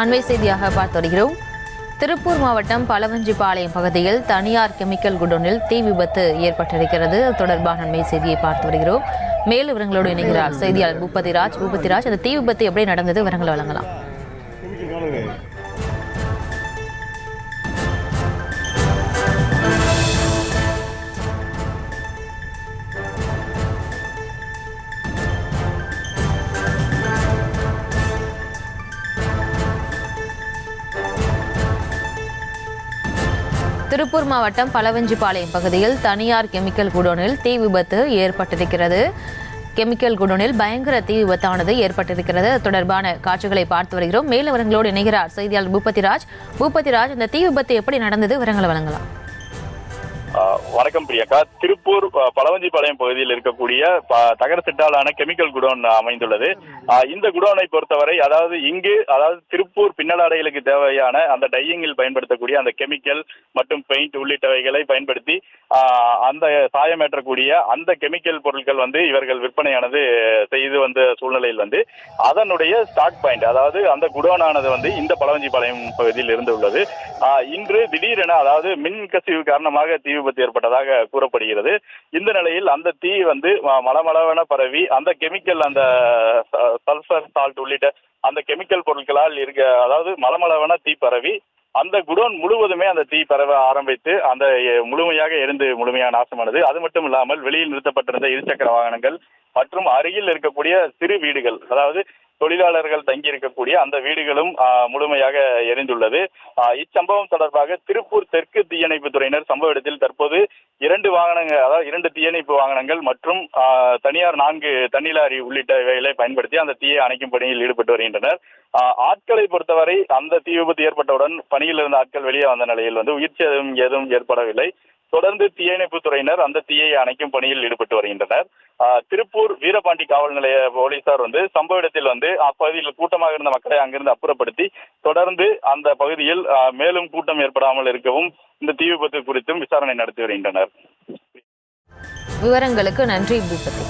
அண்மை செய்தியாக பார்த்து வருகிறோம். திருப்பூர் மாவட்டம் பலவஞ்சிபாளையம் பகுதியில் தனியார் கெமிக்கல் குடோனில் தீ விபத்து ஏற்பட்டிருக்கிறது. தொடர்பான அண்மை செய்தியை பார்த்து வருகிறோம். மேலும் விவரங்களோடு இணைகிறார் செய்தியாளர் பூபதிராஜ். பூபதிராஜ், அந்த தீ விபத்து எப்படி நடந்தது, விவரங்களை வழங்கலாம். திருப்பூர் மாவட்டம் பலவஞ்சிபாளையம் பகுதியில் தனியார் கெமிக்கல் குடோனில் தீ விபத்து ஏற்பட்டிருக்கிறது. கெமிக்கல் குடோனில் பயங்கர தீ விபத்தானது ஏற்பட்டிருக்கிறது. தொடர்பான காட்சிகளை பார்த்து வருகிறோம். மேலும் விவரங்களோடு இணைகிறார் செய்தியாளர் பூபதிராஜ். பூபதிராஜ், இந்த தீ விபத்து எப்படி நடந்தது, விவரங்களை வழங்கலாம். வணக்கம் பிரியங்கா. திருப்பூர் பலவஞ்சிபாளையம் பகுதியில் இருக்கக்கூடிய தகர சிட்டாலான கெமிக்கல் குடோன் அமைந்துள்ளது. இந்த குடோனை பொறுத்தவரை அதாவது திருப்பூர் பின்னலாடைகளுக்கு தேவையான அந்த டையிங்கில் பயன்படுத்தக்கூடிய அந்த கெமிக்கல் மற்றும் பெயிண்ட் உள்ளிட்டவைகளை பயன்படுத்தி அந்த சாயமேற்றக்கூடிய அந்த கெமிக்கல் பொருட்கள் இவர்கள் விற்பனையானது செய்து வந்த சூழ்நிலையில் அதனுடைய ஸ்டாக் பாயிண்ட், அதாவது அந்த குடோனானது இந்த பலவஞ்சிபாளையம் பகுதியில் இருந்து உள்ளது. இன்று திடீரென, அதாவது மின் கசிவு காரணமாக தீ விபத்து ஏற்பட்டதாக கூறப்படுகிறது. இந்த நிலையில் அந்த தீ மளமளவென பரவி அந்த கெமிக்கல், அந்த சல்பர் சால்ட் உள்ளிட்ட அந்த கெமிக்கல் பொருட்களால் அதாவது மளமளவென தீ பரவி அந்த குடோன் முழுவதுமே அந்த தீ பரவ ஆரம்பித்து அந்த முழுமையாக எரிந்து முழுமையாக நாசமானது. அது மட்டும் இல்லாமல் வெளியில் நிறுத்தப்பட்டிருந்த இருசக்கர வாகனங்கள் மற்றும் அருகில் இருக்கக்கூடிய சிறு வீடுகள், அதாவது தொழிலாளர்கள் தங்கி இருக்கக்கூடிய அந்த வீடுகளும் முழுமையாக எரிந்துள்ளது. இச்சம்பவம் தொடர்பாக திருப்பூர் தெற்கு தீயணைப்பு துறையினர் சம்பவ இடத்தில் தற்போது 2 வாகனங்கள், அதாவது 2 தீயணைப்பு வாகனங்கள் மற்றும் தனியார் 4 தண்ணீர் உள்ளிட்டவைகளை பயன்படுத்தி அந்த தீயை அணைக்கும் பணியில் ஈடுபட்டு வருகின்றனர். ஆட்களை பொறுத்தவரை அந்த தீ விபத்து ஏற்பட்டவுடன் பணியில் இருந்த ஆட்கள் வெளியே வந்த நிலையில் உயிர் சேதம் ஏதும் ஏற்படவில்லை. தொடர்ந்து தீயணைப்பு துறையினர் அந்த தீயை அணைக்கும் பணியில் ஈடுபட்டு வருகின்றனர். திருப்பூர் வீரபாண்டி காவல் நிலைய போலீசார் சம்பவ இடத்தில் அப்பகுதியில் கூட்டமாக இருந்த மக்களை அங்கிருந்து அப்புறப்படுத்தி தொடர்ந்து அந்த பகுதியில் மேலும் கூட்டம் ஏற்படாமல் இருக்கவும் இந்த தீ விபத்து குறித்தும் விசாரணை நடத்தி வருகின்றனர். விவரங்களுக்கு நன்றி பூபதி.